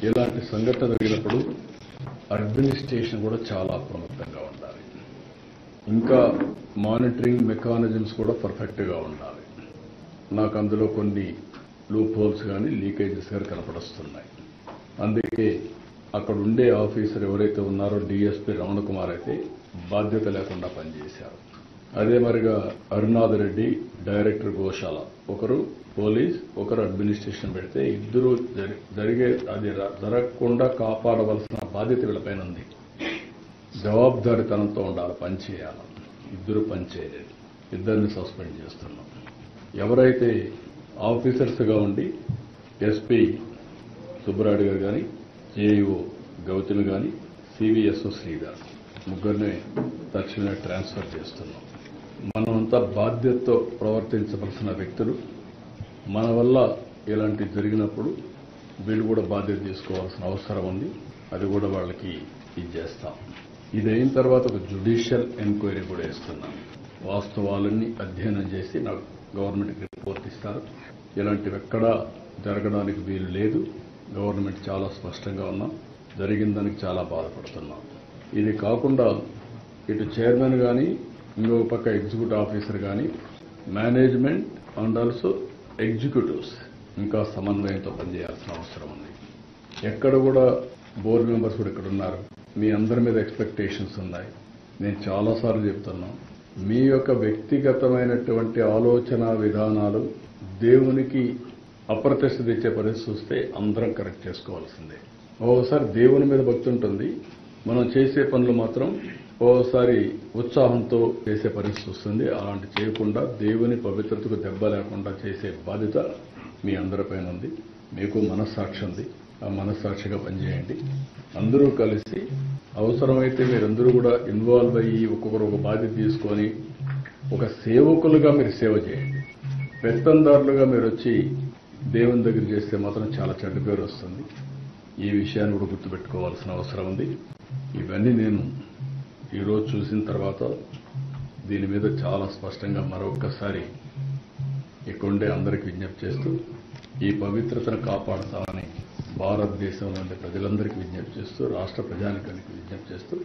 ఇలాంటి సంఘటన జరిగినప్పుడు అడ్మినిస్ట్రేషన్ కూడా చాలా అప్రమత్తంగా ఉండాలి. ఇంకా మానిటరింగ్ మెకానిజమ్స్ కూడా పర్ఫెక్ట్గా ఉండాలి. నాకు అందులో కొన్ని లూప్ హోల్స్ కానీ లీకేజెస్ కానీ కనపడుస్తున్నాయి. అందుకే అక్కడ ఉండే ఆఫీసర్ ఎవరైతే ఉన్నారో డిఎస్పీ రమణ కుమార్ అయితే బాధ్యత లేకుండా పనిచేశారు. అదే మరిగా అరుణాథ్ రెడ్డి డైరెక్టర్ గోశాల, ఒకరు పోలీస్, ఒకరు అడ్మినిస్ట్రేషన్ పెడితే ఇద్దరు అది జరగకుండా కాపాడవలసిన బాధ్యత వీళ్ళపైన ఉంది. జవాబుదారితనంతో ఉండాలి, పనిచేయాలి. ఇద్దరు పనిచేయలేదు, ఇద్దరిని సస్పెండ్ చేస్తున్నాం. ఎవరైతే ఆఫీసర్స్గా ఉండి ఎస్పీ సుబ్బరాయుడు గారు కానీ, జేఈఓ గౌతమి కానీ, సివిఎస్ఓ శ్రీధర్ ముగ్గురిని తక్షణమే ట్రాన్స్ఫర్ చేస్తున్నాం. మనమంతా బాధ్యతతో ప్రవర్తించవలసిన వ్యక్తులు. మన వల్ల ఇలాంటి జరిగినప్పుడు వీళ్ళు కూడా బాధ్యత తీసుకోవాల్సిన అవసరం ఉంది. అది కూడా వాళ్ళకి చేస్తాం. ఇది అయిన తర్వాత ఒక జ్యుడిషియల్ ఎంక్వైరీ కూడా ఇస్తున్నాం. వాస్తవాలన్నీ అధ్యయనం చేసి నాకు గవర్నమెంట్కి రిపోర్ట్ ఇస్తారు. ఇలాంటివి ఎక్కడా జరగడానికి వీలు లేదు. గవర్నమెంట్ చాలా స్పష్టంగా ఉన్నాం. జరిగిన దానికి చాలా బాధపడుతున్నాం. ఇది కాకుండా ఇటు చైర్మన్ కానీ, ఇంకొక పక్క ఎగ్జిక్యూటివ్ ఆఫీసర్ కానీ, మేనేజ్మెంట్ అండ్ ఆల్సో ఎగ్జిక్యూటివ్స్ ఇంకా సమన్వయంతో పనిచేయాల్సిన అవసరం ఉంది. ఎక్కడ కూడా బోర్డు మెంబర్స్ కూడా ఇక్కడ ఉన్నారు. మీ అందరి మీద ఎక్స్పెక్టేషన్స్ ఉన్నాయి. నేను చాలాసార్లు చెప్తున్నాను, మీ యొక్క వ్యక్తిగతమైనటువంటి ఆలోచన విధానాలు దేవునికి అప్రతిష్ట తెచ్చే పరిస్థితి వస్తే అందరం కరెక్ట్ చేసుకోవాల్సిందే. ఓసారి దేవుని మీద భక్తి ఉంటుంది, మనం చేసే పనులు మాత్రం ఓసారి ఉత్సాహంతో చేసే పరిస్థితి వస్తుంది. అలాంటి చేయకుండా దేవుని పవిత్రతకు దెబ్బ లేకుండా చేసే బాధ్యత మీ అందరిపైన ఉంది. మీకు మనస్సాక్షి ఉంది, ఆ మనస్సాక్షిగా పనిచేయండి. అందరూ కలిసి అవసరమైతే మీరందరూ కూడా ఇన్వాల్వ్ అయ్యి ఒక్కొక్కరు ఒక బాధ్యత తీసుకొని ఒక సేవకులుగా మీరు సేవ చేయండి. పెత్తందారులుగా మీరు వచ్చి దేవుని దగ్గర చేస్తే మాత్రం చాలా చెడ్డ పేరు వస్తుంది. ఈ విషయాన్ని కూడా గుర్తుపెట్టుకోవాల్సిన అవసరం ఉంది. ఇవన్నీ నేను ఈరోజు చూసిన తర్వాత దీని మీద చాలా స్పష్టంగా మరొక్కసారి ఇక్కడుండే అందరికీ విజ్ఞప్తి చేస్తూ ఈ పవిత్రతను కాపాడుతామని భారతదేశంలోని ప్రజలందరికీ విజ్ఞప్తి చేస్తూ, రాష్ట్ర ప్రజానికానికి విజ్ఞప్తి చేస్తూ